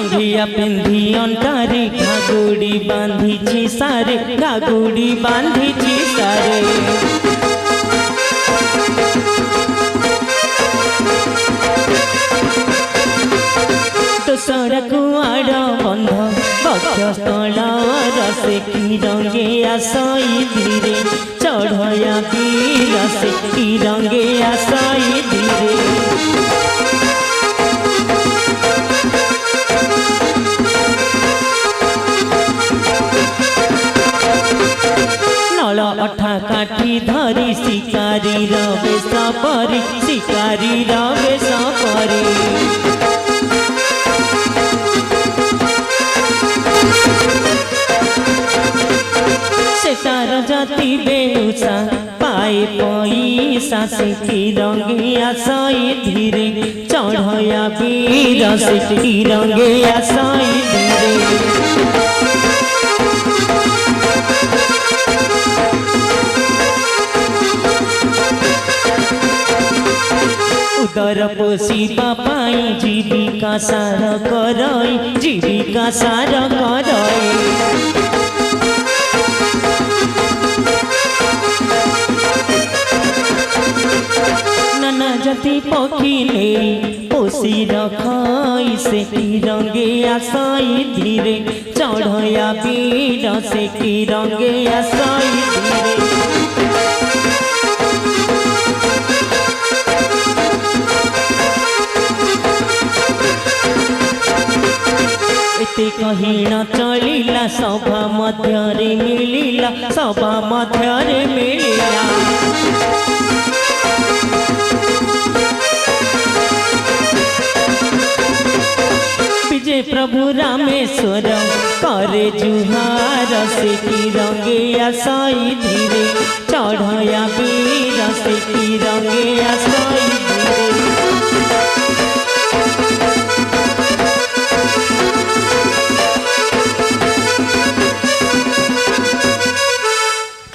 जंघिया पिंधी अंटारे घागुड़ी बांधी सारे घागुड़ी बांधी सारे दोसर कुआड़ बंध बक्षस्थल रसे की रंगे आसई धीरे चढ़या की रसे की रंगे आसई धीरे नल अठा काठी धरी शिकारी रवेश परी शिकारी रवेश परी तार जाति बेउसा पाए पैसा से की रंगे आसई धीरे चढ़या वीर से की रंगे आसई धीरे उदर पोषिबा पाई जीविका सार करई जीविका सार करई नाना जाति पक्षी ने पोषी रखई से की रंगे आसई धीरे चढ़या वीर से की रंगे आसई धीरे एते कहिना चलिला सभा मध्यरे मिलिला सभा मध्यरे मिलिला विजय प्रभु रामेश्वर करे जुहार से की रंगे आसई धीरे चढ़या वीर से की रंगे आसई धीरे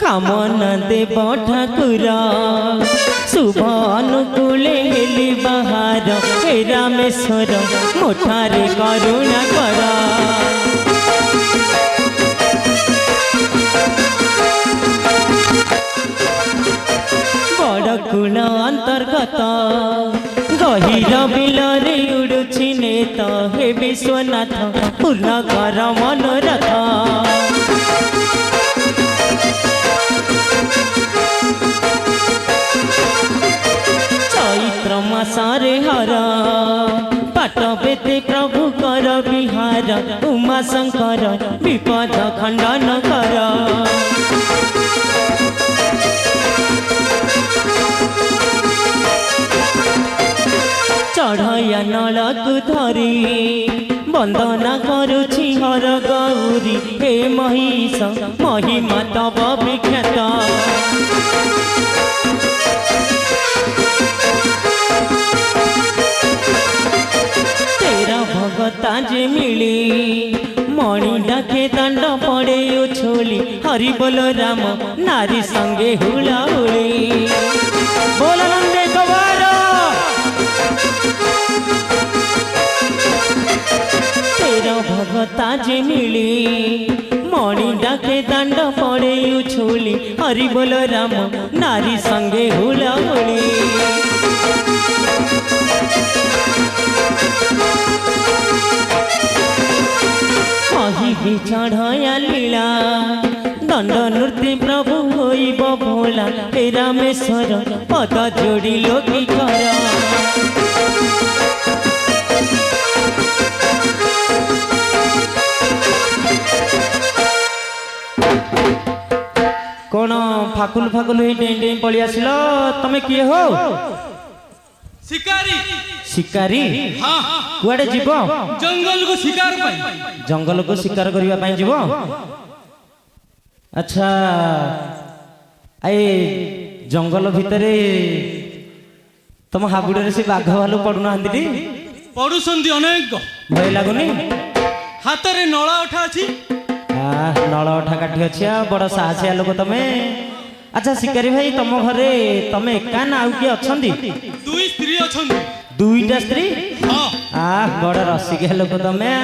कामना देव ठाकुर शुभ अनुकूले हेली बाहर हे रामेश्वर मोठारे करुणा कर बड़ कुल अंतर्गत गहिर बिलरे उड़ुछि नेत हे विश्वनाथ पूर्ण कर मनोरथ चैत्र मासरे हर पाट बेते प्रभु कर विहार उमा शंकर विपद खंडन कर चढ़या नलकु धरी वंदना करुछि हर गौरी हे महिष महिमा तब विख्यात तेरा भगता जे मिली मणि डाके दंड पड़े उछोली हरि बोल राम नारी संगे हुला हुली बोल नंदे कवार तेरा भगता जे मिली मणि डाके दंड पड़े उछोली हरि बोल राम नारी संगे हुला हुली कही चढ़या लीला दंड नृत्य प्रभु होइब भोला हे रामेश्वर पद जोड़ी लोकी कर कौन फाकुल फाकुल डें डें पड़ी आसिल तमे किए हो शिकारी शिकारी हाँ कुआडे जीव जंगल को शिकार जंगल को शिकार करबा पई जीव अच्छा ए जंगल भितरे तुम हाबुड़े से बाघ भालू पड़ू ना पड़ुसंदी अनेक भय लागुनी हाथ रे नला उठा अछि नल अठा काठी अच्छी बड़ साहसिया लोक तमें अच्छा शिकारी भाई तुम घरे तमें एका ना आउ किए अच्छा दुई स्त्री अच्छा दुईटा स्त्री हाँ बड़ रसिकिया लोक तमें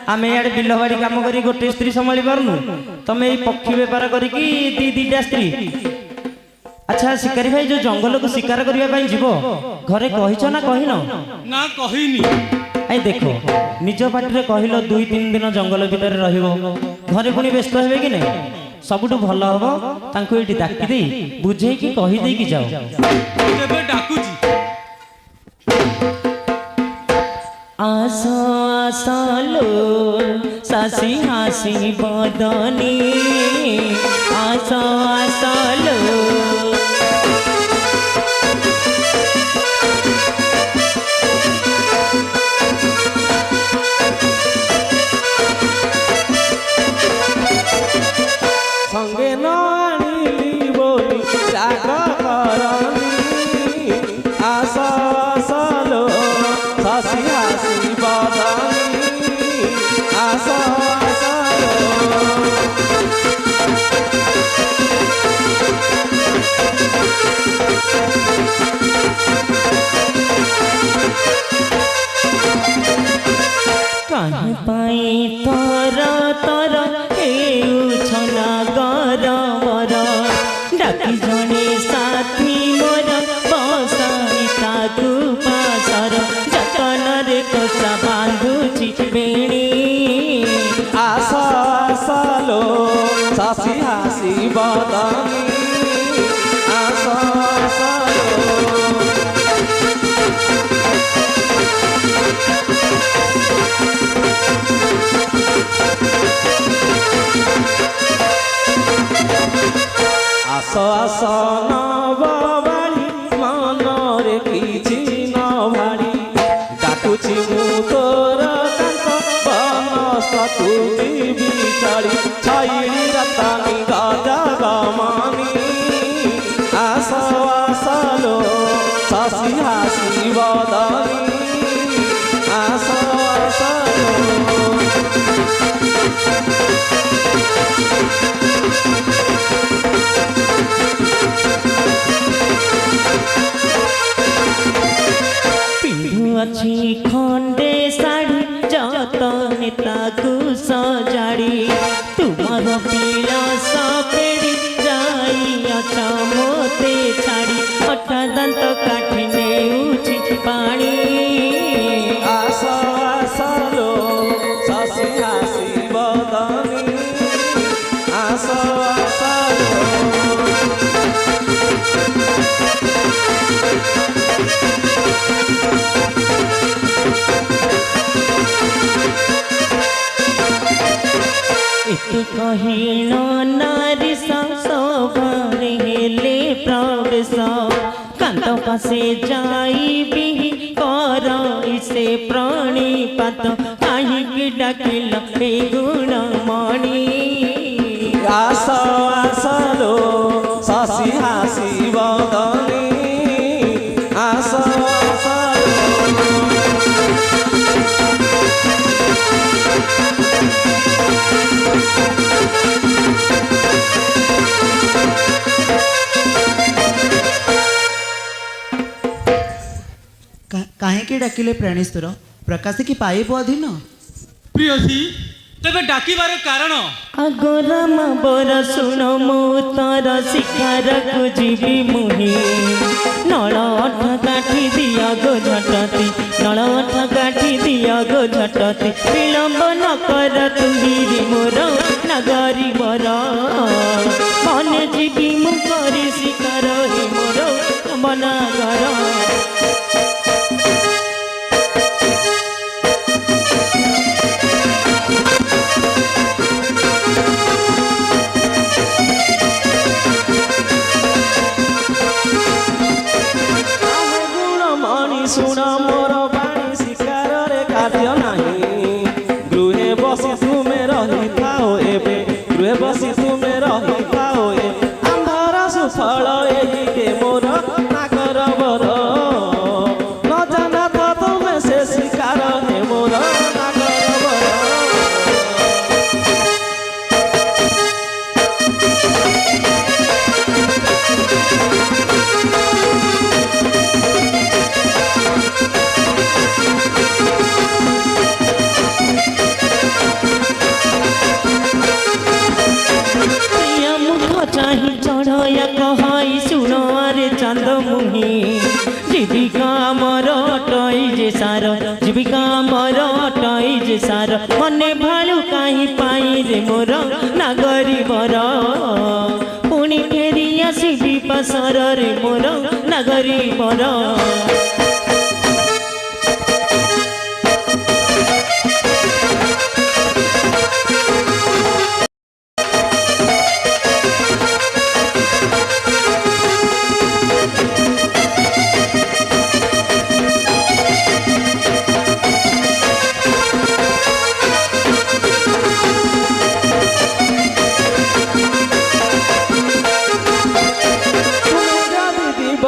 आम इे बिल बाड़ी कम कर गोटे स्त्री संभाली पार्नु तमें ये पक्षी बेपार करके दीटा स्त्री। अच्छा शिकारी भाई जो जंगल को शिकार करने जीव घरे कहीच ना कहन ना कहिनी आई देख निज पाटे कहल 2-3 दिन जंगल भितर घरे पुणी व्यस्त हे कि नहीं सबुठ भल हम ये डाकी बुझे कि कहीदे कि जाओ डाकुची आस आसलो सासी हासी बदनी आस आसलो संगे न आनिली बोली राग करनी आस आसलो सासी हासी बदनी आस आसलो कहीं पाई तर तर छना गर बर डाकी जने साथी मोर बसाई ताकू पासर जतन रे कोसा बांधुची बेणी आस आसलो सासी हासी बदनी आस आसलो आस आस नवाड़ी मनरे किछि न भाड़ी डाकुछि मु तोर कांत बनस्तुति बिचारी छाइली रतनी गजा गमानी आस आसलो सासी हासी बदनी आस आसलो अच्छी खंडे साड़ी जतने ताकू सजाड़ी तुमर पिला सपेड़ी जाई अच्छा मोते छाड़ी अठा दंत काठी नेउछि पानी आस आसलो सासी हासी बदनी आस आसलो एते कहिण नारी सबरे हेले प्रवेश कांत पासे जाइबी कर इसे प्रणिपात कहीं डाकिल हे गुणमणि आस आसलो सासी हासी बदनी आस आसलो काहेकि डाकिले प्राणेश्वर प्रकाश कि पाइब अधीन प्रियसी तेबे डाकिबार कारण अगरम बर शुण मु तर शिकार को जीवी मुहि नल अठ काठी दिया गो झटती नल अठ काठी दिया गो झटती विलंब न कर तुहिरी मोर नगरी बर मन जीवी मु करी शिकार हे मोर बनागर सुन मोर बाणी शिकार रे खाद्य नहीं गृहे बसी तुमे रही थाओ एबे गृहे बसी तुमे रही थाओ ए आंधर सुफल एही के मोर नाकर बर न जाना तो तुमे से शिकार हे मोर नाकर बर চাঁদ মুহি জীবিকা মর টই যে সার জীবিকা মর টই যে সার মনে ভালু কাহি পাই রে মোর নাগরি বর পুଣି ফেরি আসিবি পাশরে মোর নাগরি বর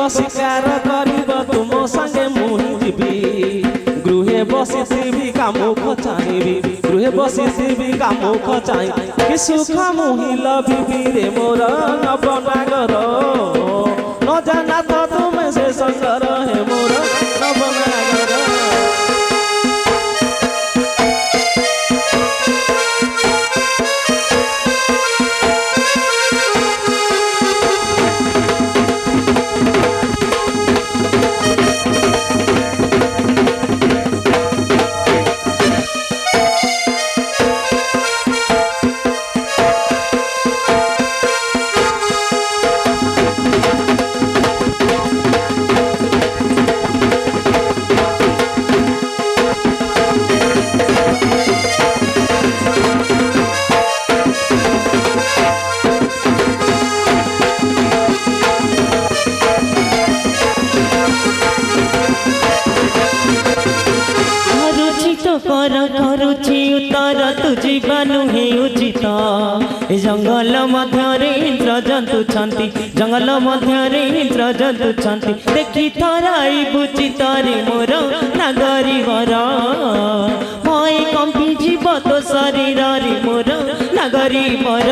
শিকার করিব তুম সঙ্গে মুহি দিবি গৃহে বসিথিবি কামুখ চাহিবি গৃহে বসিথিবি কামুখ চাহি কি সুখ মুহি লভিবি রে মোর নবনাগর ন জানা তো তুমি সে সঙ্গর হে মোর নবনাগর କରୁଛି ଉତ୍ତର ତୁ ଜୀବନ ହେଉଚିତ ଜଙ୍ଗଲ ମଧ୍ୟରେ ଇନ୍ଦ୍ରଜନ୍ତୁ ଛନ୍ତି ଜଙ୍ଗଲ ମଧ୍ୟରେ ଇନ୍ଦ୍ରଜନ୍ତୁ ଛନ୍ତି ଦେଖି ଥରାଇବୁ ଚିତରେ ମୋର ନାଗରି ବର ଭୟ କମ୍ପି ଯିବ ତୋ ଶରୀରରେ ମୋର ନାଗରି ବର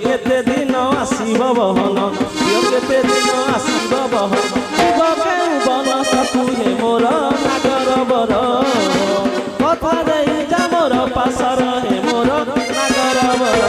কেতে দিন আসিব বহন কেতে দিন আসিব বহন শিব কেউ বন সতুহে মোর নাগর বর কথা দেই যা মোর পাশর হে মোর নাগর বর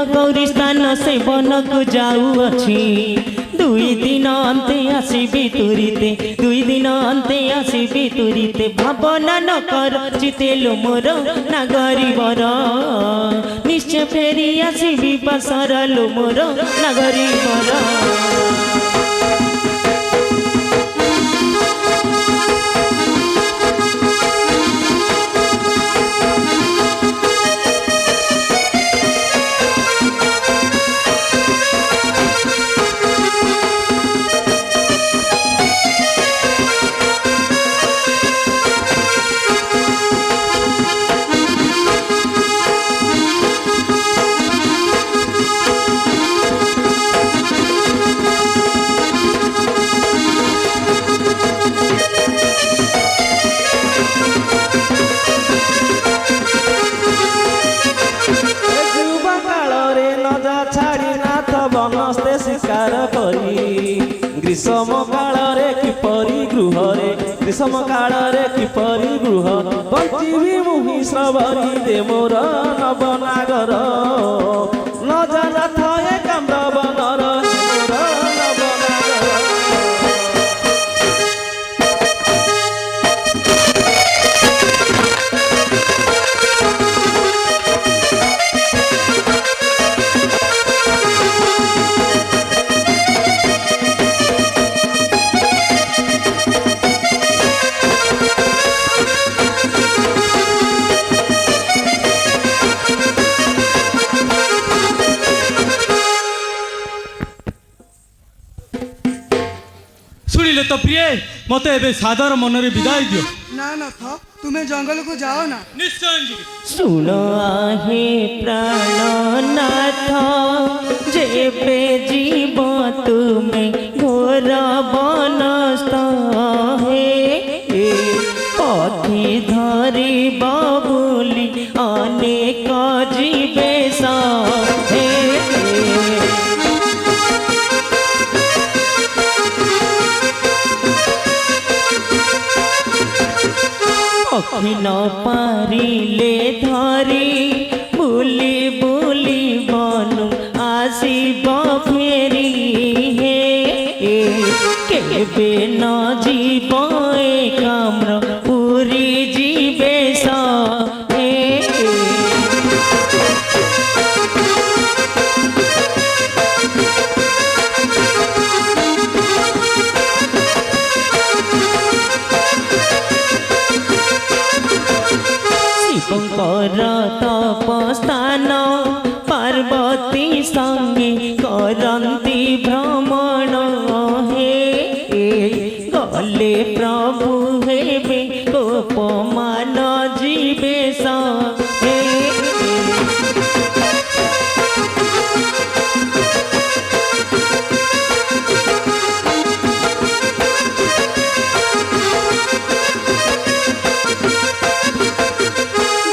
गौरी स्थान से बनक जाऊँगी दुई दिन अंते आसबि तुरीते दुई दिन अंते आसबि तुरीते भावना न कर चितेलो मोर नागरी बर निश्चय फेरी आसबि पासरलो मोर नागरी बर शिकार करी ग्रीष्म काल किपरि गृहरे ग्रीष्म काल किपरि गृह बंचिबी मुहि श्रवरी दे मोर नवनागर न जाना थये काम्र बनर मोर नवनागर କହିଲେ ତ ପ୍ରିୟ ମତେ ଏବେ ସାଦର ମନରେ ବିଦାୟ ଦିଅ। ନା ନାଥ ତୁମେ ଜଙ୍ଗଲକୁ ଯାଅ ନା। ନିଶ୍ଚୟ ଯିବି। শুন আহে প্রাণনাথ যেবে জীব তুমি ঘোর বনস্থ হে পথি ধরিব বুলি অনেক জীবে হে অখিন পারিলে ধরি বুলি বুলি বনু আসিব ফেরি হে কেবে ন জীব এ কাম্র পুরী জীবে হে শিবঙ্কর তপস্থান পার্বতী সঙ্গে করন্তি ভ্রমণ হে গলে প্রভু হেবে গোপমান জীবে হে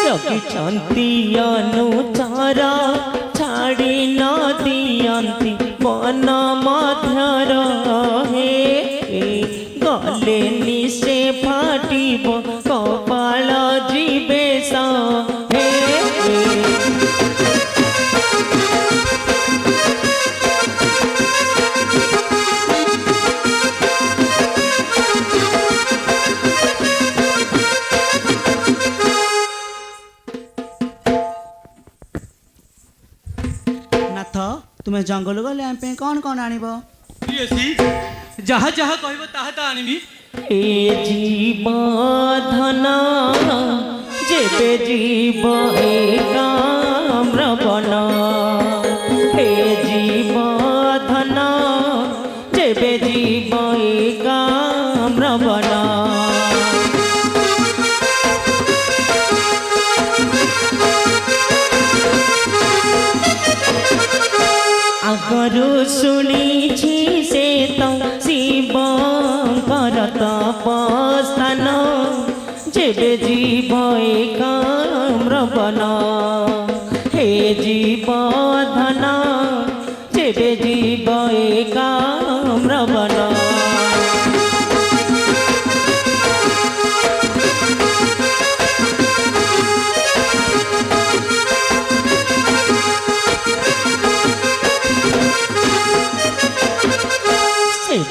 জগিছন্তি অনুচর ছাড়ি ন দিয়ন্তি বন মধ্যর হে গলে নিশে ফাটিব কপাল জীবে হে ନାଥ ତୁମେ ଜଙ୍ଗଲ ଗଲେ ଆମ ପାଇଁ କ'ଣ କ'ଣ ଆଣିବ? ପ୍ରିୟସୀ ଯାହା ଯାହା କହିବ ତାହା ତ ଆଣିବି। এ জীব ধন যেবে জীব এ কাম্রবন হে জীব ধন যেবে জীব এ কাম্রবন আগরু শুনিছি সে তো শিবঙ্কর তপস্থান যেবে জীব এ কাম্রবন হে জীব ধন যেবে জীব এ কাম্রবন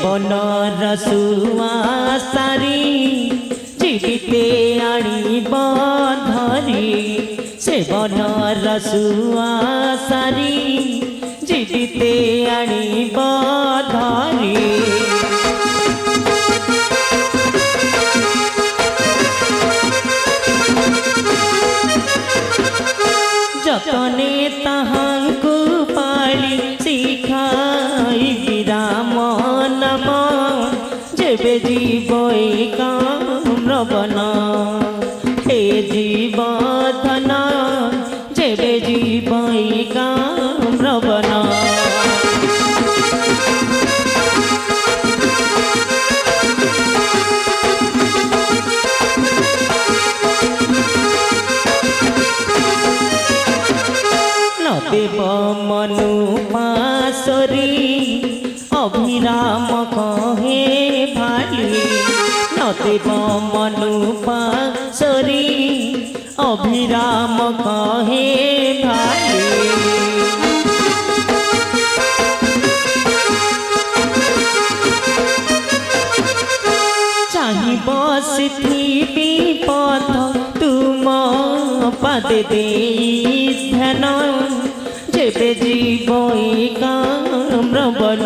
বনর সুয়াসারি জীবিতে আনিব ধরি সে বনর সুয়াসারি জীবিতে আনিব ধরি যতনে তাহাঙ্কু পালি শিখাই বিরাম নাম যেবে জীব এ কাম্রবন হে জীব ধন যেবে জীব এ কাম্রবন দেব মনু পাশরি অভিরাম কহে ভালি নদেব মনু পাশরি অভিরাম কহে ভালি চাহি বসিথিবি পথ তুম পাদে দেই ধ্যান যেবে জীব এ কাম্রবন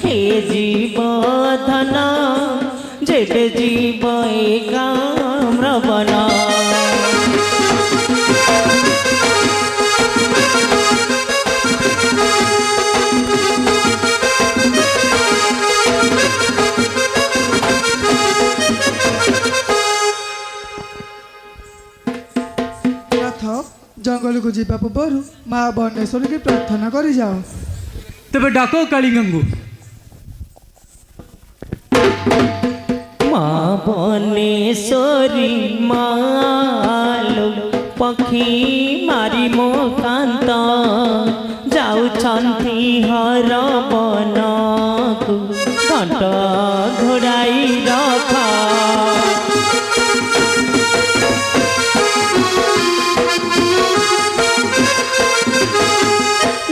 হে জীব ধন যেবে জীব এ কাম্রবন ଯିବା ପୂର୍ବରୁ ମା ବନେଶ୍ୱରୀ କି ପ୍ରାର୍ଥନା କରି ଯାଅ। ତେବେ ଡାକ କାଳିଙ୍ଗଙ୍କୁ। ମା ବନେଶ୍ୱରୀ ମାଲୋ ପକ୍ଷୀ ମାରି ମୋ କାନ୍ତ ଯାଉଛନ୍ତି ହର ବନକୁ ଘଣ୍ଟ ଘୋଡ଼ାଇ ରଖ।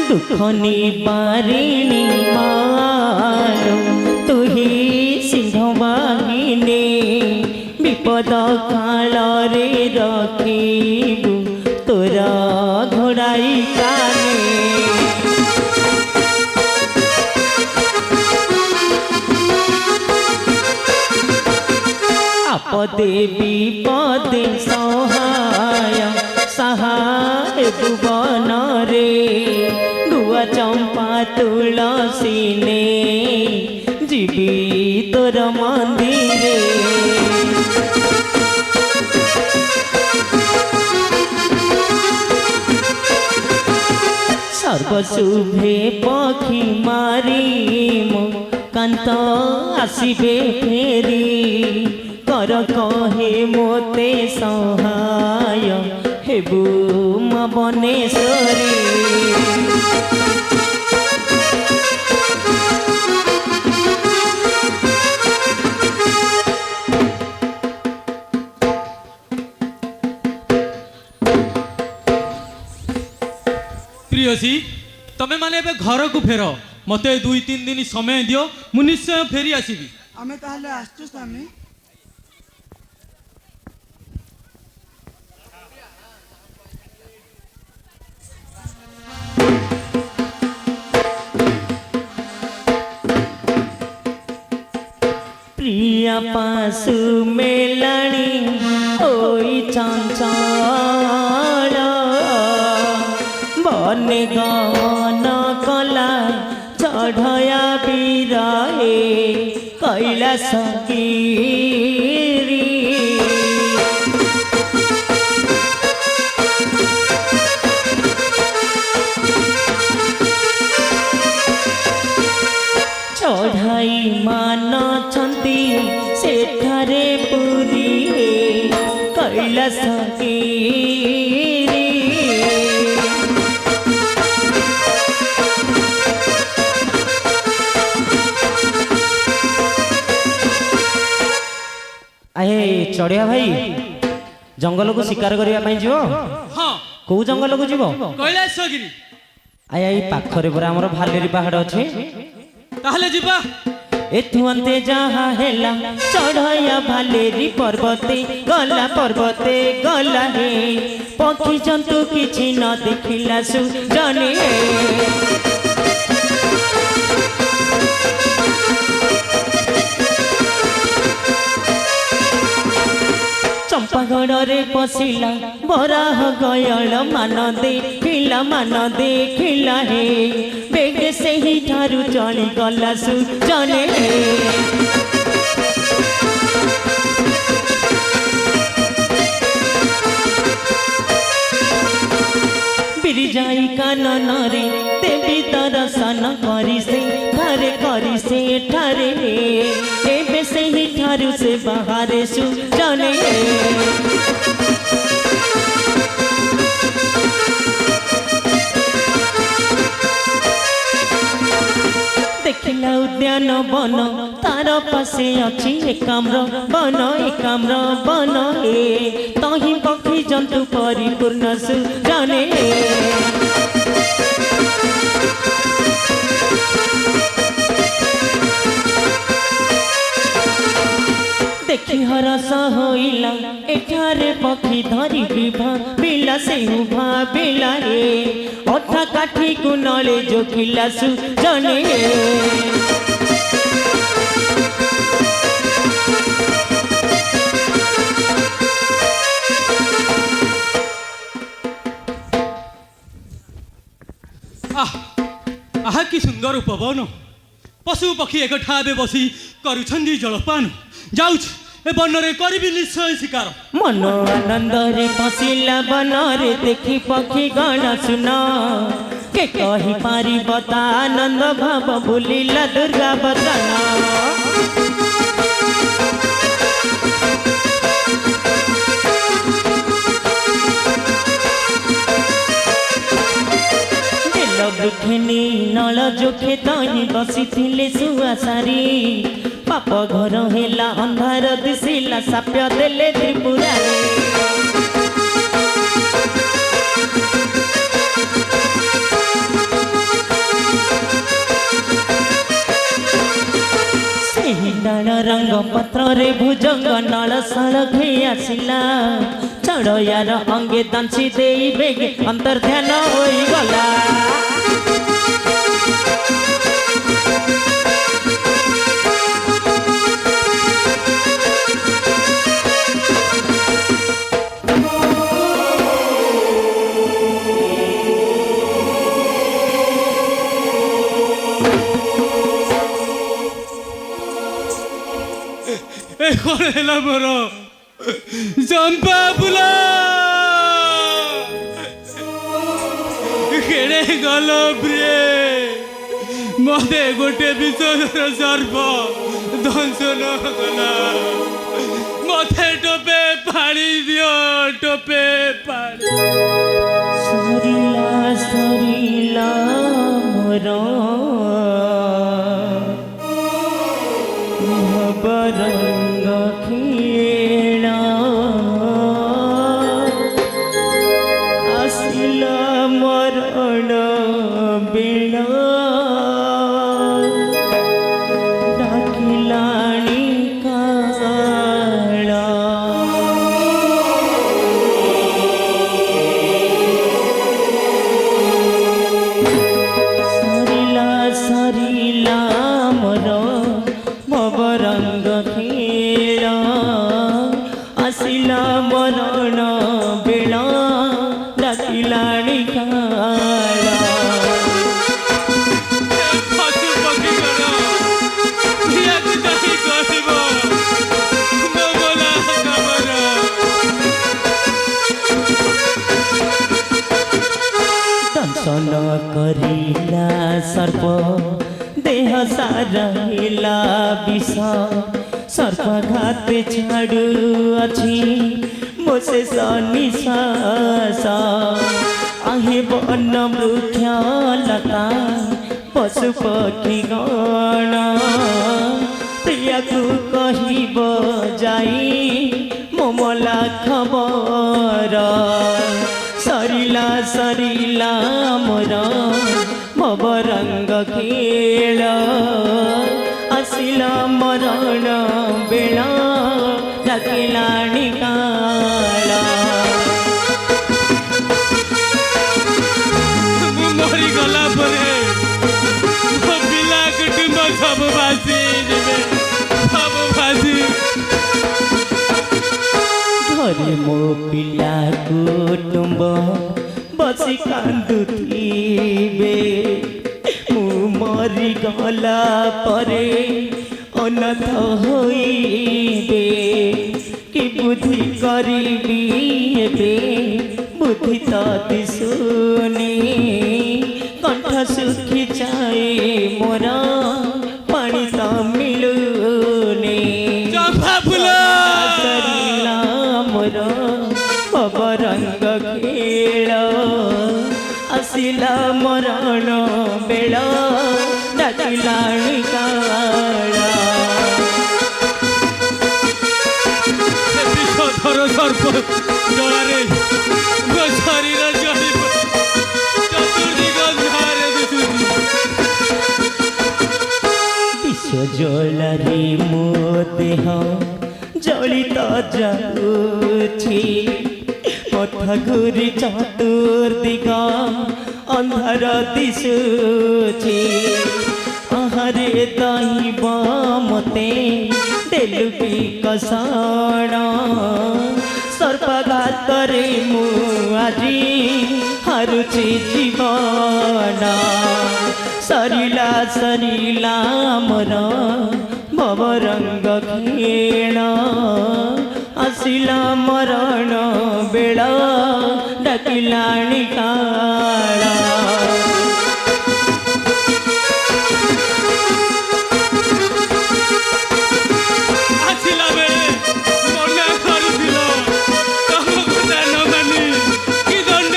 ଦୁଃଖ ନିବାରିଣୀ ମାଲୋ ତୁହି ସିଂହ ବାହିନୀ ବିପଦ କାଳରେ ରଖିବୁ ତୋର ଘୋଡ଼ାଇ କାନେ। আপদে বিপদে সহায় সহায় ভুবনরে গুয়া চম্পা তুলসী নে ଯିବି ତୋର ମନ୍ଦିରେ। সর্বশুভে পক্ষী মারি মো কান্ত আসিবে ফেরি কর কহে মোতে সহায় হেবু মা বনেশ্বরী। ପ୍ରିୟସୀ ତମେ ମାନେ ଏବେ ଘରକୁ ଫେର। ମତେ 2-3 ଦିନ ସମୟ ଦିଅ, ମୁଁ ନିଶ୍ଚୟ ଫେରି ଆସିବି। ଆମେ ତାହେଲେ ଆସୁଛୁ ସ୍ୱାମୀ। প্রিয়া পাশু মেলাণী ওই চঞ্চল বনে গমন কলা চঢ়য়া বিরহে কৈলাস গিরি। চঢ়াই ମାନଛନ୍ତି ସେଠାରେ ପୁରୀ কৈলাସ ଗିରି। ଆହେ ଚଢ଼ିଆ ଭାଇ, ଜଙ୍ଗଲକୁ ଶିକାର କରିବା ପାଇଁ ଯିବ? ହଁ, କୋଉ ଜଙ୍ଗଲକୁ ଯିବ? କୈଳାସଗିରି। ଆଜ୍ଞା ଏଇ ପାଖରେ ପରା ଆମର ଭାଲେରୀ ପାହାଡ଼ ଅଛି। ତାହେଲେ ଯିବା। ଏଥୁ ଅନ୍ତେ ଯାହା ହେଲା ଚଢ଼ୟା ଭାଲେରୀ ପର୍ବତେ ଗଲା ପର୍ବତେ ଗଲା ହେ ପକ୍ଷୀ ଜନ୍ତୁ କିଛି ନ ଦେଖିଲା ସୁଜନେ। ଚମ୍ପାଗଡ଼ରେ ପଶିଲା ବରାହ ଗୟଳ ମାନ ଦେଖିଲା ହେ ବେଗେ ସେହି ଠାରୁ ଚଳିଗଲା ସୁଜନେ। ବିରିଜାଇ କାନନରେ ଦେବୀ ଦର୍ଶନ କରି ସେ ଠାରେ ଏବେ ସେହି ଠାରୁ ସେ ବାହାରେ ସୁଜନେ। ଦେଖିଲା ଉଦ୍ୟାନ ବନ ତାର ପାଶେ ଅଛି ଏକାମ୍ର ବନ ତହିଁ ପକ୍ଷୀ ଜନ୍ତୁ ପରିପୂର୍ଣ୍ଣ ସୁଜନେ। ଦେଖି ହରସ ହୋଇଲା ଏଠାରେ ପକ୍ଷୀ ଧରିବି ଭାବିଲା ସେହୁ ଭାବିଲା ରେ ଅଠା କାଠିକୁ ନଳେ ଜୋଖିଲା ସୁଜନେ। ଆହା କି ସୁନ୍ଦର ଉପବନ। ପଶୁ ପକ୍ଷୀ ଏକଠା ଏବେ ବସି କରୁଛନ୍ତି ଜଳପାନ। ଯାଉଛି ए बनरे करिबि निश्चय शिकार मन आनंदरे पशिला बनरे देखी पक्षी गण सुन के कही पारिब ता आनंद भाव भूलिला दुर्गा बचन दुखेनी नल जोखे तही बसी सुआसारी पाप घर हेला अंधार दिशिला साप्य देले त्रिपुरारी डाल रंग पत्र रे भुजंग नल सड़खे आसिला चढ़यार अंगे दांची दे बेगे अंतर ध्यान होई गला हेला मोर चंपा फुला केड़े गल प्रिय मते गोटे विषर सर्प दंशन कला मते टोपे पानी दियो टोपे पानी सरिला सरिला मोर बरंग खेला आसिला मरण बेला डाकिलाणी काला सरिला सरिला मोर रंग खेला आसिला मरण बेला डाकिलाणी काला पशु पक्षी दंशन करिला सर्प देह सारा हिला विष सर्पघात छाड़ू अच्छी मोसे निश्वास आहे वन वृक्ष लता पशु पक्षी गण प्रिया को कहब जाई मोमला खबर सरिला सरिला मोर भवरंग खेल आसिला मरण बेला डाकिलाणी काला मरी गला परे पिला कुटुंब सब भासी जेबे सब भासी घरे मो पिला कुटुंब बसी कांदुथिबे मु मरी गला परे अनाथ होइबे कि बुद्धि करिबी एबे बुद्धि तो दिसुनी कंठ सुखी जाए मोर पानी तो मिलुनी चंपा फुला सरिला मोर भवरंग खेल आसिला मरण बेल डाकिलाणी काला विषधर सर्प जलारे मो शरीर जली चतुर्दिग अंधारे दिसुची विश्व जलारे मो देह जलित जाउछि पथ घुरी चतुर्दिग अंधार दिशुछि आहारे दैव मते देलु विकसण सर्पघात रे मु आजी हारुछि जीवन सरिला सरिला मोर भवरंग खेल आसिला मरण बेल डाकिलाणी काल ଆସିଲା ବେଳେ ମନା କରିଥିଲ ତମକୁ ଜାନ ମାନି କି ଦଣ୍ଡ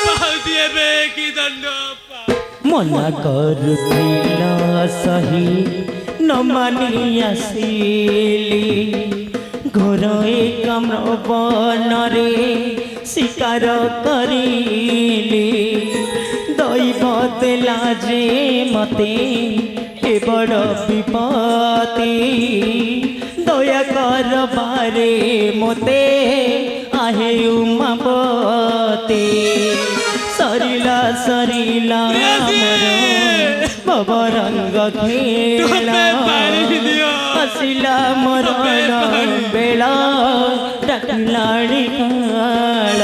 ପାଉଛି ଏବେ କି ଦଣ୍ଡ मना करुथिला सही न मानी आसिली घोर एकम बनरे शिकार करिली दैव देला जे मते ए बड़ विपत्ति दया कर बारे मते आहे उमापति सरिला सरिला मोर भवरंग खेल हसिला मरण बेला डाकिलाणी काल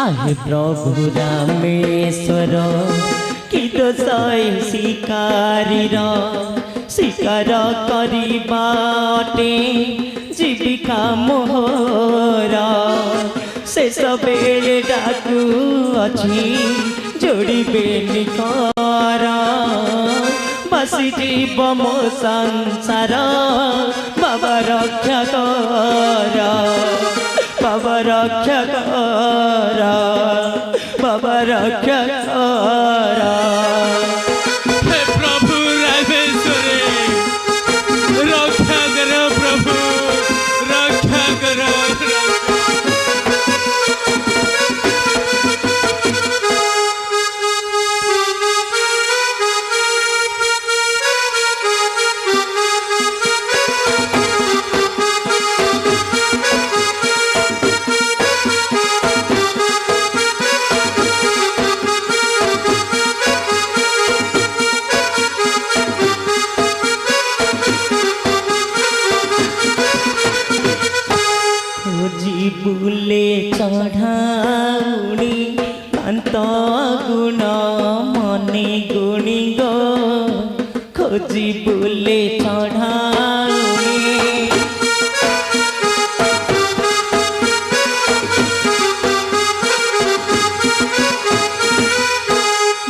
आहे प्रभु रामेश्वर कि दोष शिकारीर शिकार करिबाटे जीविका मोहर शेष बेले डाकू अछि जोड़िबे निकर बसी जीव मो संसार बाबा रक्षा कर बाबा रक्षा कर बाबा रक्षा कर हे प्रभु रामेश्वरी रक्षा करो प्रभु रक्षा करो खोजी बुले चढ़ाउणी कांत गुण मने गुणी गो खोजी बुले चढ़ाउणी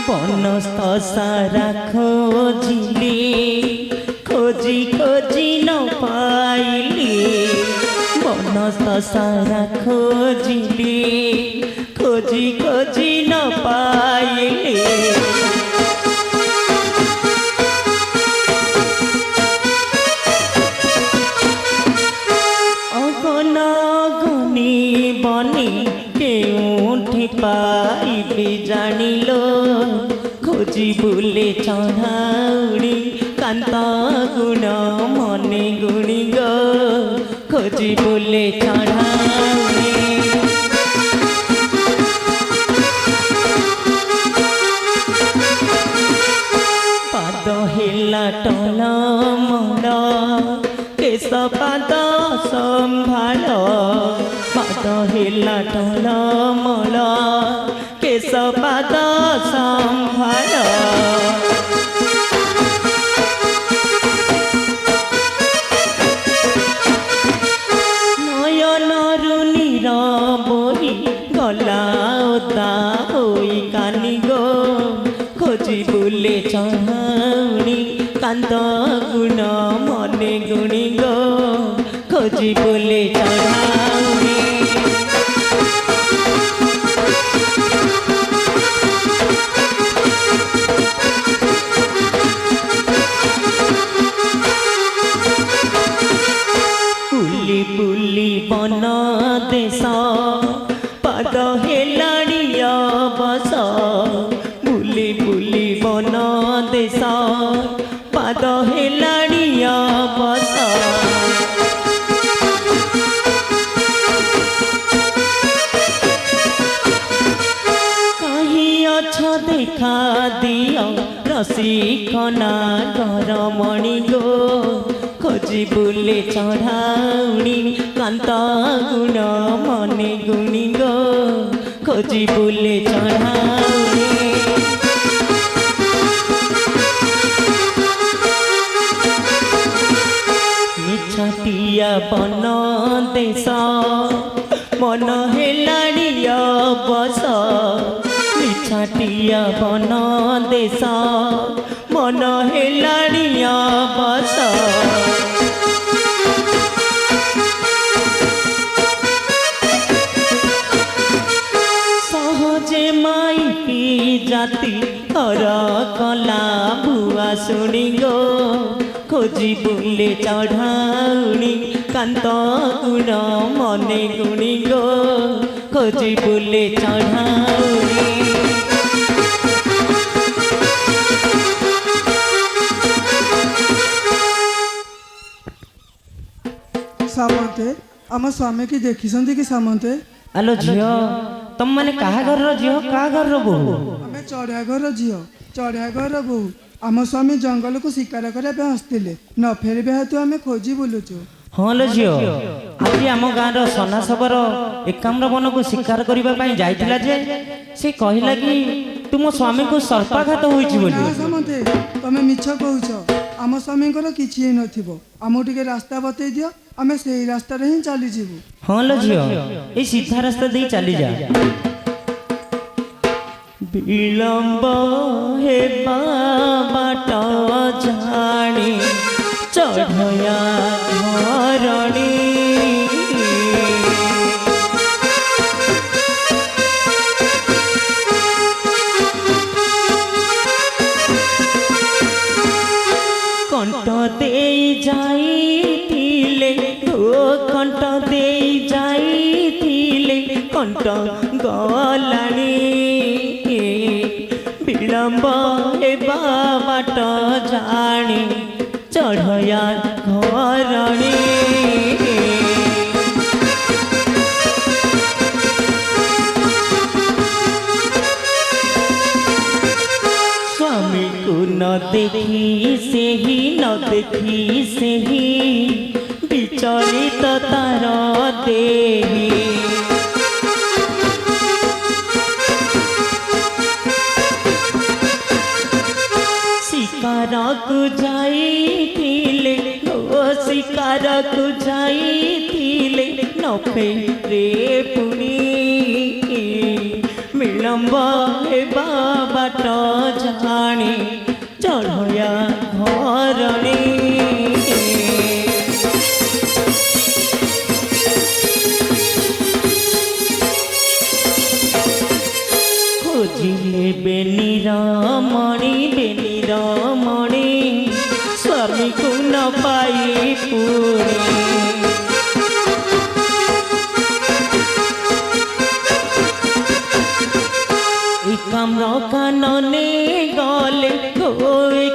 बनस्थ सारा खोजिली खोजी खोजी न पाइली बनस्थ सारा खोजिली खोजी खोजी न पाइली अगन गनी बनी केउठी पाइबी जानिलो खोजी बुले चढ़ाउणी कांत गुण मने गुणी गो खोजी बुले चढ़ाउणी पाद हेला टल मल केश पाद संभाल पाद हेला टल मल केश पाद संभाल नयनरु नीरबोही गला ओदा होई कानी गो खोजी बुले चढ़ाउणी कांत गुण मने गुणी गो खोजी बुले चढ़ाउणी पुली पुली बन देश पाद हेलाणी बस बुली बुली बन देश पाद हेलाणी बस कहीं अछ देखा दियो रसिकना घर मणि गो खोजी बुले चढ़ाउणी कांत गुण मने गुणी गो खोजी बुले चढ़ाउणी मिछटिया बन देश मन हेलाड़िया बस मिछटिया बन देश मन हेलाड़िया बस सहजे माई जाति हर कला भुआ शुणी गो खोजी बुले चढ़ाउणी कांत गुण मने गुणी गो खोजी बुले चढ़ाउणी सामंते आम स्वामी की देखी कि सामंते आलो झियो तुम मैंने कहा घर झियो कहा घर बोहू आम चढ़िया घर झील चढ़िया घर बोहू आम स्वामी जंगल को शिकार करने आसते न फेरबे हेतु आम खोजी बुलुचु हाँ लो झियो आज आम गाँव सना सबर एकाम्र वन को शिकार करने जाइथिला जे से कहला कि तुम स्वामी को सर्पाघात होइछि बोली ना सामंते तमे मिछ कहूछ आम स्वामी किछि नथिबो आमो टिके रास्ता बतई दियो आमे सेही रास्ता रे ही चली जीवु हाँ लो झियो ए सीधा रास्ता दे चली जा विलंब हे बाट जानी चढ़या घरणी कंठ दे जाइथिले कंठ दे जाइथिले कंठ गलाणी विलंब हेबा बाट जानी चढ़या घरणी स्वामी को न देखी से ही न देखी से ही विचलित तार देही शिकार को जाइथिले ओ शिकार को जाइथिले न फेरे पुणी विलंब हेबा बाट जानी चढ़या घरणी खोजिले बेनीर मणि स्वामी को न पाई पुणी काम्र कानने गले गो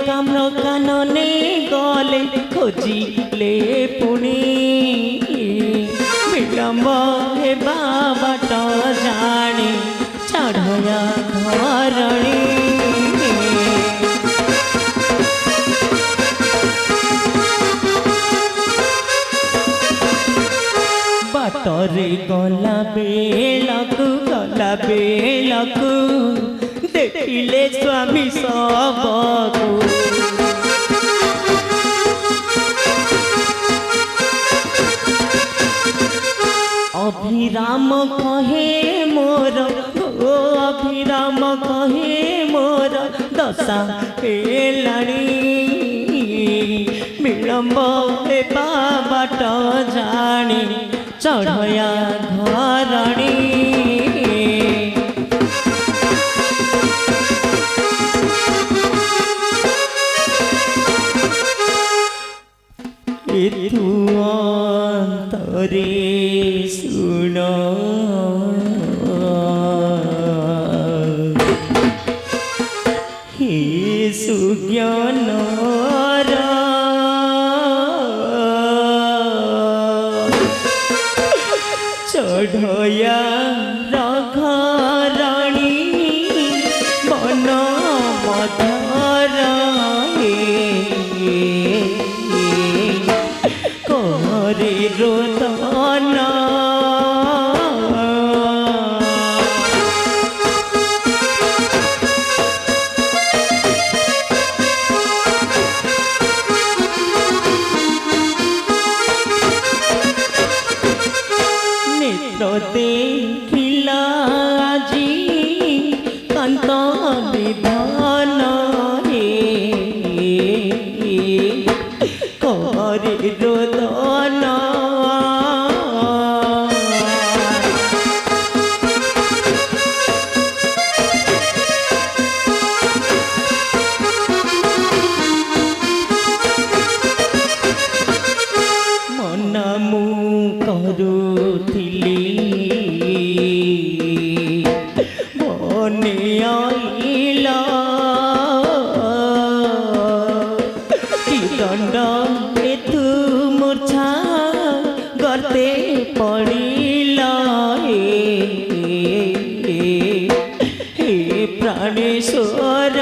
काम्र कानने गले खोजिले पुणी विलंब हेबा बाट जानी चढ़या घरणी बाटरे गला बेलकु देखिले स्वामी सबको अभिराम कहे मोर ओ अभिराम कहे मोर दशा हेलाणी विलंब हेबा बाट जानी चढ़या घरणी एथु अंतरे सुन हे सुज्ञान चढ़या घरणी बन मधर दंड तू मूर्छा गर्ते पड़िला हे प्राणेश्वर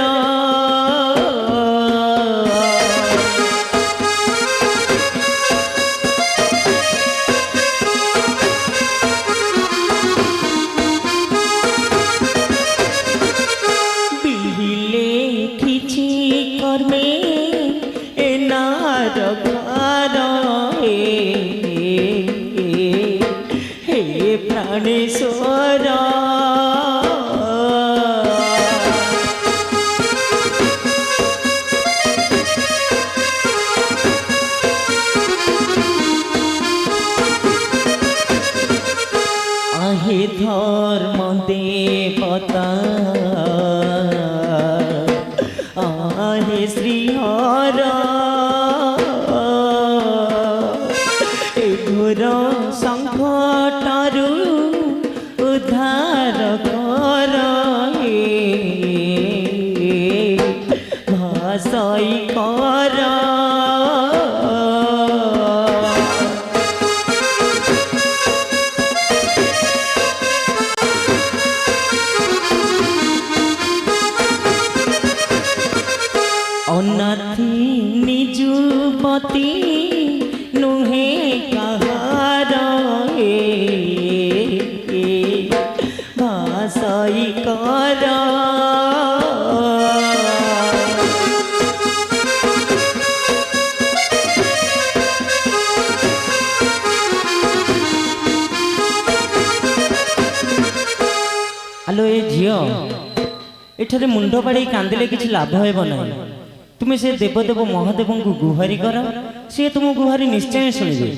प्राणेश्वर आहे धर्म देवता आहे श्रीहर घोर संकटरू उद्धार कर भाषई कर अनाथी निजुपति नुहे कहार भाषई कर आलो ए झियो एठारे मुंड बाड़ी कांदिले किछि लाभ हेब नाही तुमे से देवदेव महादेव को गुहारी कर सी तुम गुहारी निश्चय शुणिबे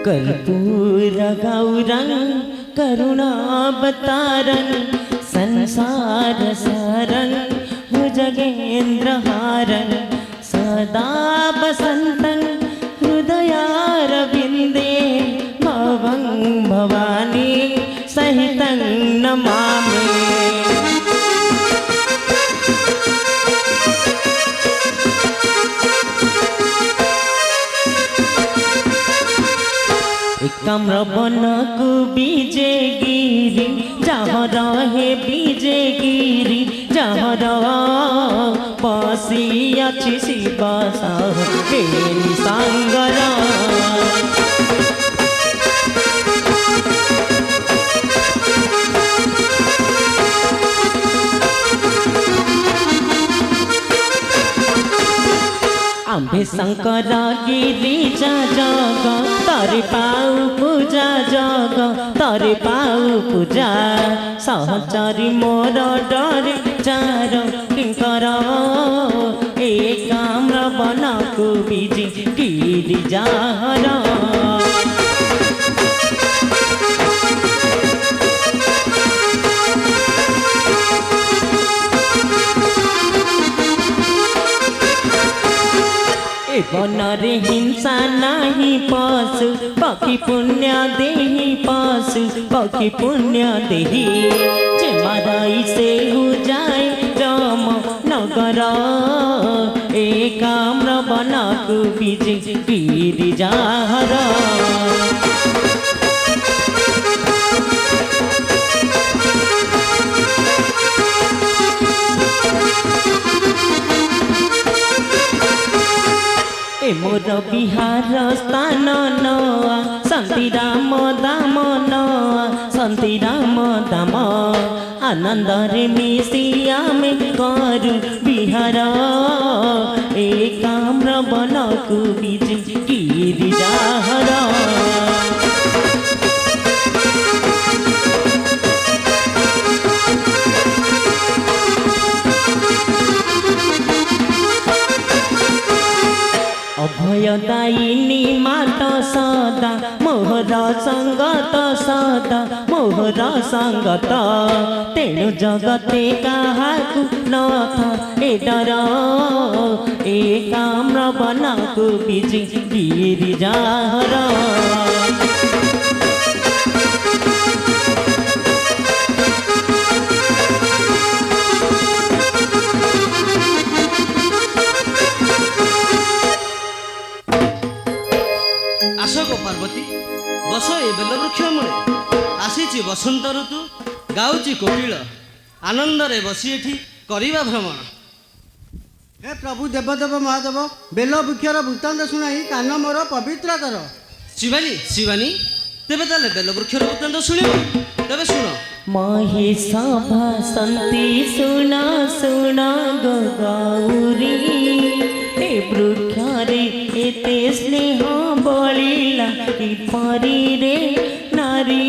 कर्पूर गौरं करुणावतारं संसार सारं भुजगेन्द्रहारं सदा वसन्तं हृदयारविन्दे भवं भवानी सहितं नमामि कम्रवन को बीजे गिरी जहाँ रहे बीजे गिरी जहाँ बसी अच्छी शिव सांगर आंबे शंकर गिरिजा जग तारे पाऊ पूजा जग तारे पाऊ पूजा सहचरी मोर डरे चार किंकर एकाम्र बनकु बीजी गिरिजार बनरे हिंसा नहीं पशु पक्षी पुण्य देही पशु पक्षी पुण्य देही जे माराई से हो जाए राम नगर एकाम्र बनकु बीजे गिरिजार मोर बिहार स्थान नआ शांति राम दाम नआ शांति राम दाम आनंद रे मिसी आमे करू बिहार एकाम्र बनकु बीजे गिरिजार अभयदायिनी मात सदा मोहर संगत सदा मोहर संगत तेणु जगते काहाकु नथ ए डर एकाम्र बनकु बीजे गिरिजार ବସନ୍ତ ଋତୁ ଗାଉଛି କୋକିଳ ଆନନ୍ଦରେ ବସି ଏଠି କରିବା ଭ୍ରମଣ। ହେ ପ୍ରଭୁ ଦେବଦେବ ମହାଦେବ, ବେଲ ବୃକ୍ଷର ବୃତ୍ତାନ୍ତ ଶୁଣାଇ କାନ ମୋର ପବିତ୍ର କର। ଶିବାନୀ ଶିବାନୀ, ତେବେ ତାହେଲେ ବେଲବୃକ୍ଷର ବୃତ୍ତାନ୍ତ ଶୁଣିବ? ତେବେ ଶୁଣ। ମହେଶ ଭାସନ୍ତି ଶୁଣ ଶୁଣ ଗୋ ଗୌରୀ, ଏ ବୃକ୍ଷରେ ଏତେ ସ୍ନେହ ବଳିଲା କିପରିରେ ନାରୀ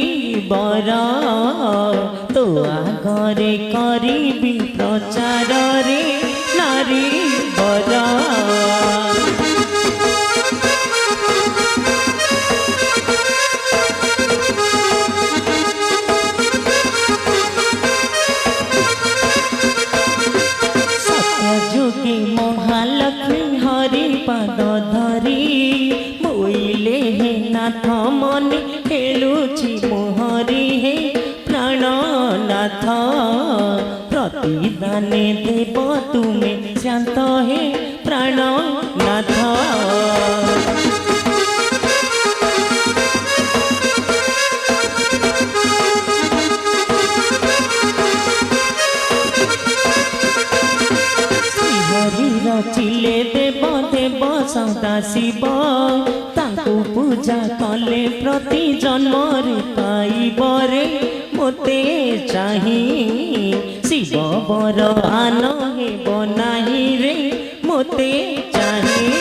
ବର, ତୋ ଆଗରେ କରିବି ପ୍ରଚାରରେ ନାରୀ ବର। ଯୁଗେ ମହାଲକ୍ଷ୍ମୀ ହରି ପାଦ ଧରି, ବୋଇଲେ ହେ ନାଥ ମନେ ଖେଳୁଛି ମୋହରି ହେ ପ୍ରାଣନାଥ, ପ୍ରତିଦାନେ ଦେବ ତୁମେ ଶାନ୍ତ ହେ ପ୍ରାଣନାଥ। ରଚିଲେ ଦେବ ଦେବ ସଦା ଶିବ, ତାଙ୍କୁ ପୂଜା କଲେ ପ୍ରତି ଜନ୍ମରେ ପାଇବରେ ମୋତେ ଚାହିଁ, ଶିବ ବର ଆନ ହେବ ନାହିଁ ରେ ମୋତେ ଚାହିଁ।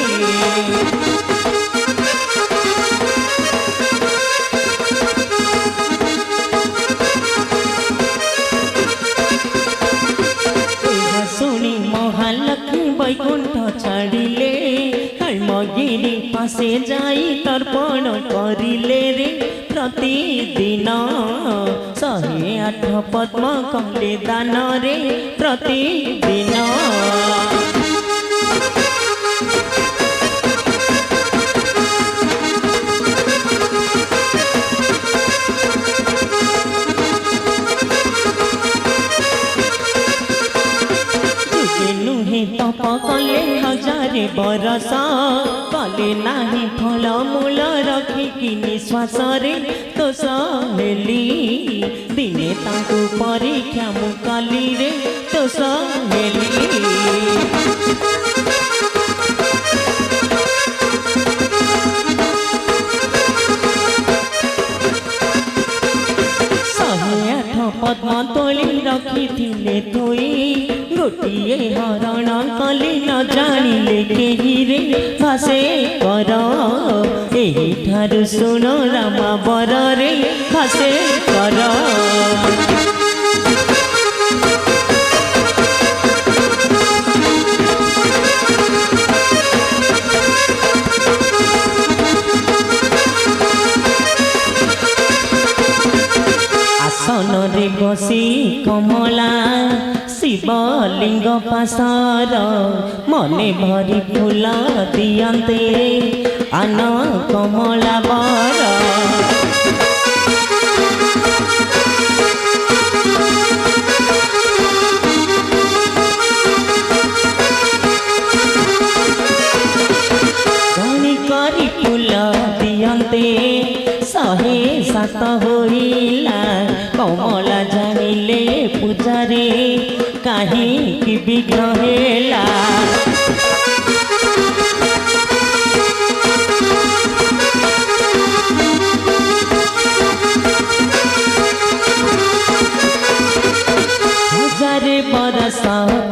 ଶୁଣି ମହାଲକ୍ଷ୍ମୀ ବୈକୁଣ୍ଠ ଛାଡ଼ିଲେ, କୈମଗିରି ପାଶେ ଯାଇ ତର୍ପଣ କରିଲେ ରେ ପ୍ରତିଦିନ, 108 ପଦ୍ମ କଲେ ଦାନରେ ପ୍ରତିଦିନ। ତପ କଲେ ହଜାରେ ବରଷ, କଲେ ନାହିଁ ଫଳ ମୂଳ ରଖିକି ନିଶ୍ୱାସରେ ଦୋଷ ହେଲି, ଦିନେ ତାଙ୍କୁ ପରୀକ୍ଷା ମୁଁ କଲି ରେ ଦୋଷ ହେଲି। ପଦ୍ମ ତୋଳି ରଖିଥିଲେ ଥୋଇ, ଗୋଟିଏ ହରଣ କଲି ନ ଜାଣିଲେ କେହିରେ ଭାସେ କର, ଏହିଠାରୁ ଶୁଣ ରାମ ବରରେ ଭାସେ କର। ଆସନରେ ବସି କମଳା ଶିବଲିଙ୍ଗ ପାଶର, ମନେ ଭରି ଫୁଲ ଦିଅନ୍ତେ ଆନ କମଳା ବର। ଗଣି କରି ଫୁଲ ଦିଅନ୍ତେ 107 ହୋଇଲା, କମଳା ଜାଣିଲେ ପୂଜାରେ କାହିଁକି ବିଘ୍ନ ହେଲା। ହଜାରେ ବରଷ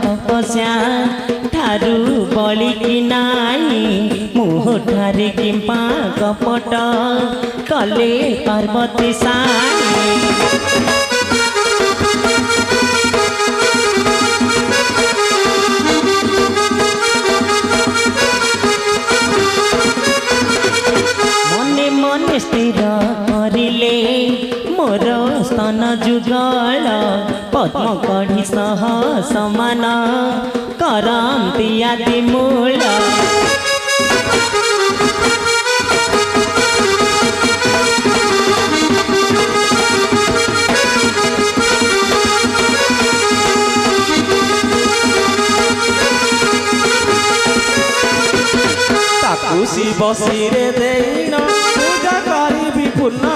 ତପସ୍ୟା ଠାରୁ ବଳିକି ନାହିଁ, ମୁହଁଠାରେ କିମ୍ବା କପଟ କଲେ ପାର୍ବତୀ ସାଇ। ମନେ ମନେ ସ୍ଥିର କରିଲେ ମୋର ସ୍ତନ ଯୁଗଳ, ପଦ୍ମ କଢ଼ି ସହ ସମାନ କରନ୍ତି ଆଦି ମୂଳ। ଶିବ ଶିରେ ଦେଇନ ପୂଜା କରିବି ପୂର୍ଣ୍ଣ,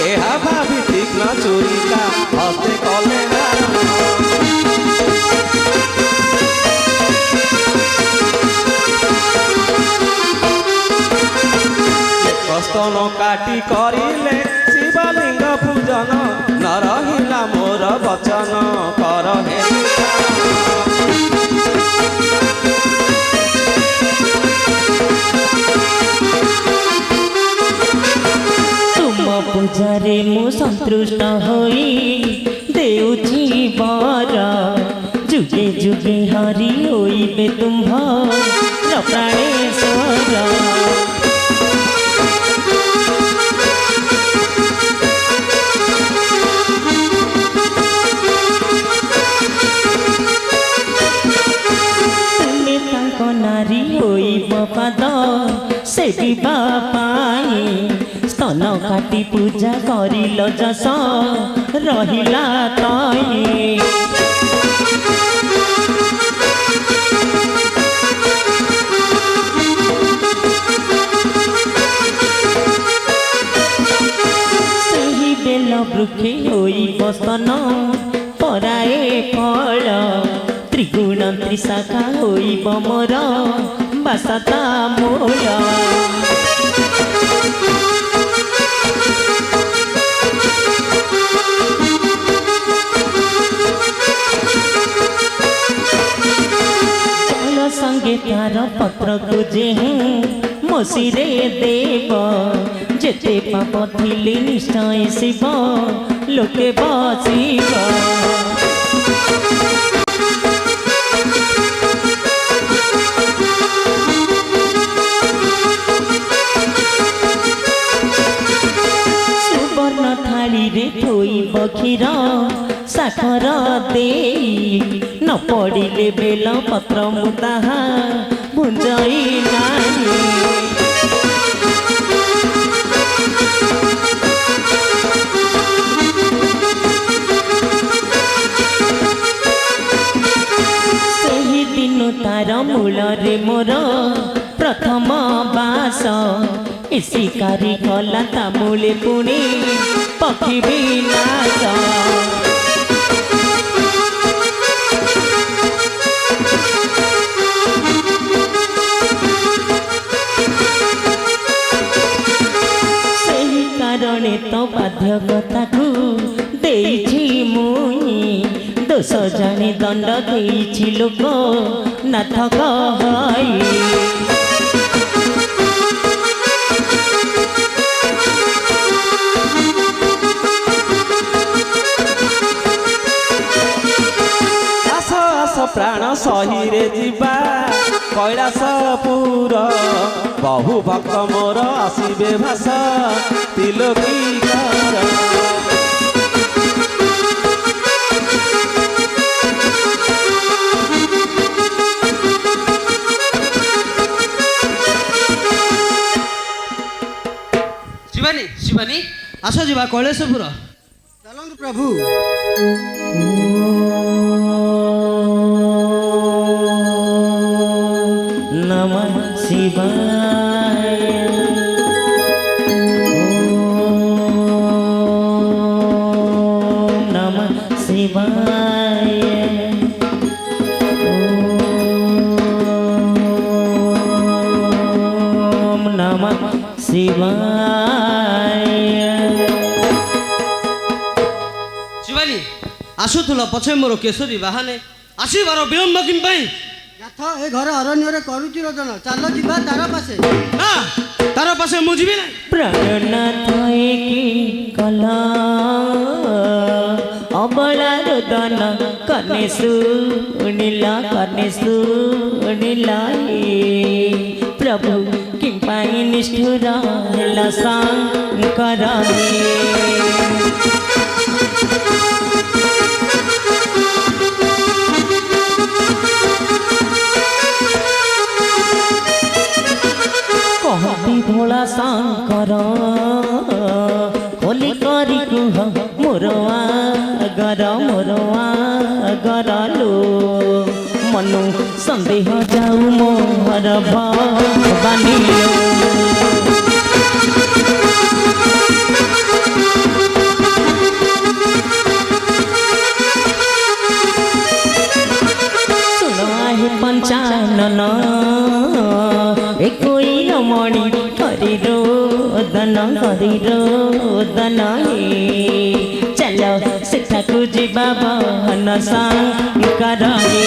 ଏହା ଭାବିତି কৃষ্ণ চুরিকা হস্তে কলে স্তন কাটি করিলে শিবলিঙ্গ পূজন ন রহিলা মোর বচন কর হে ତୁମ ପୂଜାରେ ମୁଁ ସନ୍ତୁଷ୍ଟ ହୋଇ ଦେଉଛି ବର ଯୁଗେ ଯୁଗେ ହରି ହୋଇବେ ତୁମ୍ଭର ପ୍ରାଣେଶ୍ୱର। ତୁମେ ତାଙ୍କ ନାରୀ ହୋଇବ ପାଦ ସେବିବା ପାଇଁ स्तन काटी पूजा करिल जस रहिला तई। ସେହି ବେଲ ବୃକ୍ଷେ ହୋଇବ स्तन ପରାଏ ଫଳ ତ୍ରିଗୁଣ ତ୍ରିଶାଖା ହୋଇବ ମୋର ବାସତା ମୂଳ। संगे तार पत्र को जेहू मसीरे देव जेते पाप थिले निश्चय शिव लोके बसिब। सुवर्ण थाली रे थोइब क्षीर साखर देई न पड़िले बेल पत्र मु ताहा भुंजई नाही। ସେହି ଦିନ ତାର ମୂଳରେ ମୋର ପ୍ରଥମ ବାସ ଶିକାରୀ କଲା ତା ମୂଳେ ପୁଣି ପକ୍ଷୀ ବିନାଶ। कारणे तो बाध्यकताकू देइछि मुई दोष जानी दंड देइछि लोक नाथ कहई। आस आस प्राण सहीरे जीवा कैलासपुर बहु भक्त मोर आसिबे भास तिलोकी घर। शिवानी शिवानी आस जा कैलासपुर चलନ୍ତୁ प्रभु। नमः शिवाय ओम नमः शिवाय ओम नमः शिवाय। शिवानी आसुल पछे मोर केशरी बाहाने आसबार विलम्ब कि जाथ ए घर अरण्य करुची रोदन चल जीवा तार पासे। ना तार पासे मु जीवी ना। प्राणनाथ की कला अबला रोदन कने सुनिला प्रभु किं पाई निष्ठुर हेला शंकर कहती भोला शंकर खोली करी कुह मोर आगर लो मनु संदेह जाऊ मोहर भवानी गोदन हे चलो सेठाकु जिबा बहन शंकर हे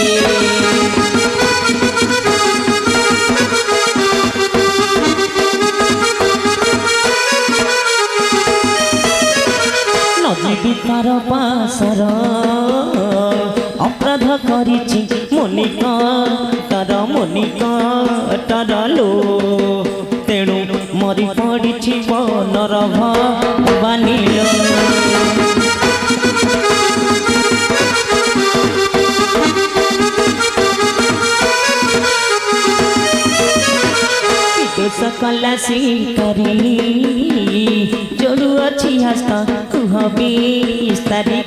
नजीबी तार पासर अपराध करिछि मुनिकटर लो तेणु मरी पड़िछि बनर भवानी लो सकल शिकारी जोड़ू अच्छी हस्ता कुह बिस्तारी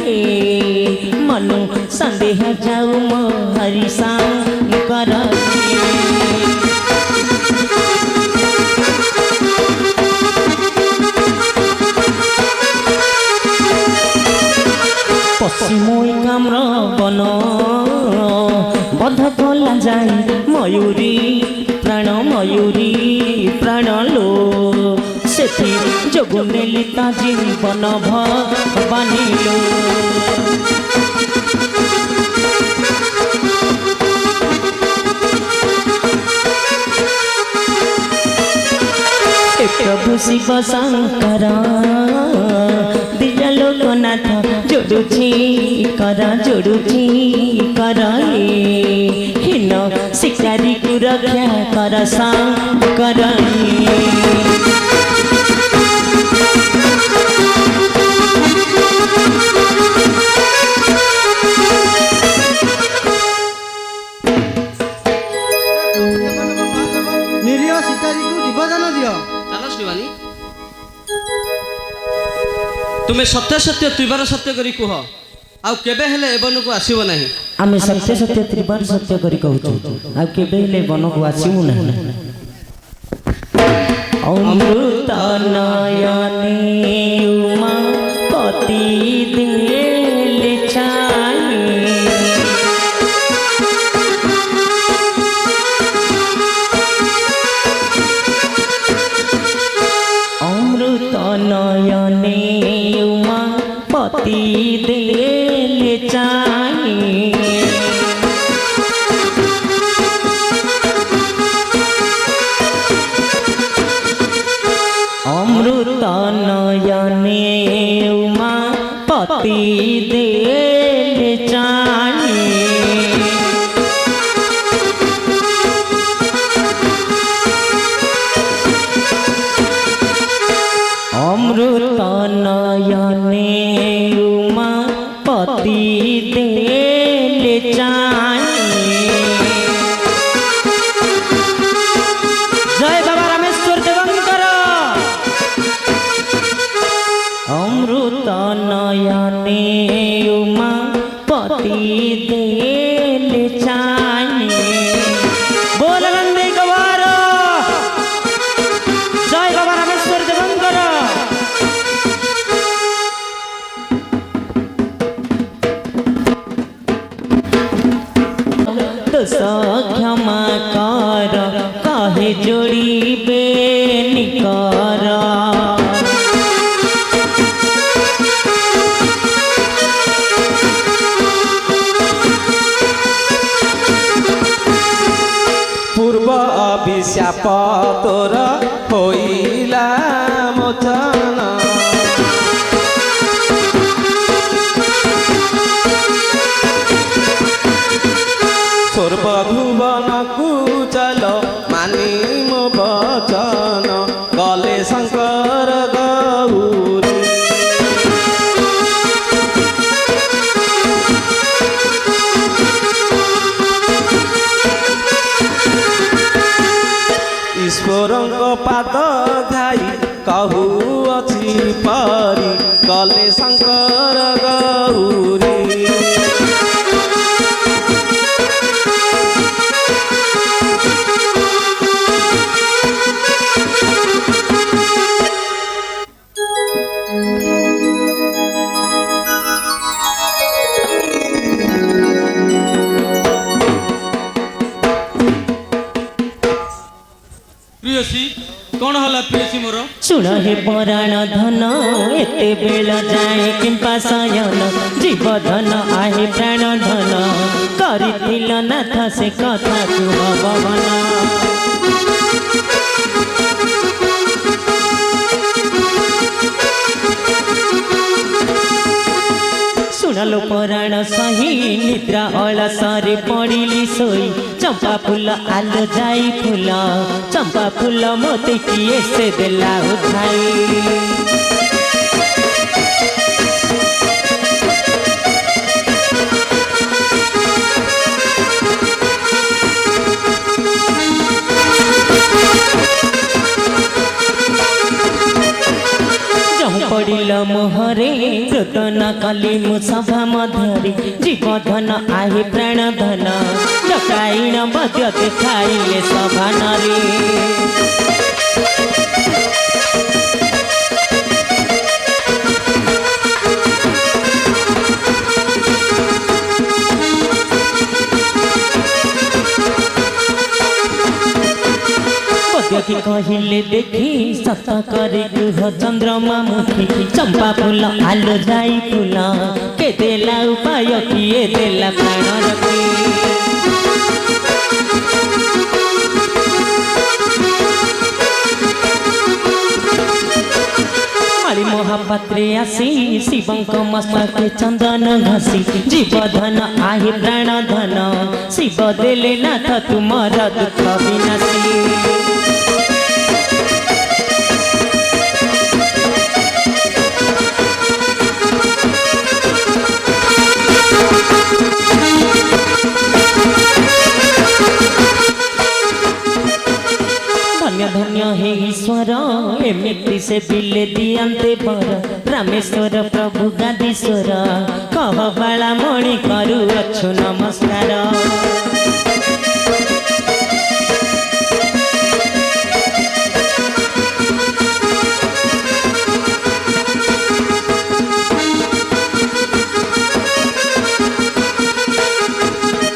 हे मनु संदेह जाऊ हरि शंकर पश्चिम काम्र बन बध कला जाए मयूरी प्राण लो सेठी जोगु नेली ता जीवन भवानी लो प्रभु शिव शंकर दिया लोकनाथ जोड़ुची कर हिन शिकारी को रक्षा कर शंकर निरीह शिकारी को जीवदान दियो। चलो शिवानी तुमे सत्य सत्य त्रिबार सत्य करी कुह आउ केबे हेले एबन को आसीबो नाही। आमे सत्य सत्य त्रिबार सत्य करी कहू आ केबे हेले वन को आसीमु नाही। अमृत नयने उमा पति देले चाहे अमृत नयने उमा पति देले चाहे अमृत नयने उमा पति देले चाहे अमृत नयने उमा पति देले चाहे। जय बाबा रामेश्वर देवंकर। अमृत नयने उमा पति देले चाहे। बोल नंदी गवार। जय बाबा रामेश्वर देवंकर। दोष क्षमा कर काहे जोड़ीबे निकर पूर्व अभिशाप तोर होइला मोचन स्वर्ग भुवन को चल मानी मो बचन गले शंकर गौरी ईश्वरଙ୍କ पाद धाई कहू अछि परी गले शंकर गौरी प्रियसी कौन होला प्रियसी मोर ଶୁଣ ହେ ପରାଣ ଧନ ଏତେ ବେଳ ଯାଏ କିମ୍ବା ଶୟନ ଜୀବ ଧନ ଆହେ ପ୍ରାଣ ଧନ କରିଥିଲ ନାଥ ସେ କଥା କୁହ ଭବନ ଶୁଣଲୋ ପରାଣ ସହି ନିଦ୍ରା ଅଳସରେ ପଡ଼ିଲି ଶୋଇ ଚମ୍ପା ଫୁଲ ଆଲୋ ଯାଇ ଫୁଲ ଚମ୍ପା ଫୁଲ ମୋତେ କିଏ ସେ ଦେଲା ଉଠାଇ पड़िल मोहरे रोदन कली मु सभा मध्यरे जीवधन आहे प्राण धन डकाइन मध्य देखाइले सभा नरे कहले देखी सत करे गुह चंद्रमा मुखी चंपा फूल आलो जाई फूल के देला उपाय किए देला प्राण रखी माली महापात्रे आसी शिवंक मस्तके चंदन घसी जीवधन आहे प्राण धन शिव देले नाथ तुमर दुख विनाशी धन्य हे ईश्वर एमिति से बिले दियंते बर रामेश्वर प्रभु गादीश्वर कह बाला मणि करू अच्छु नमस्कार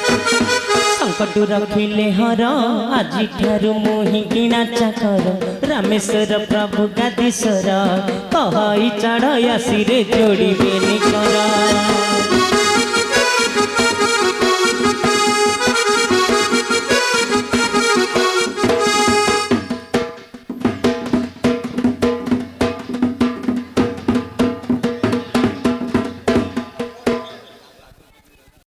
संकट रखिले हर आज ठारू मोहि किणा चाकर रामेश्वर प्रभु गादीश्वर कह चढ़ आसी रे जोड़ी बेनिकर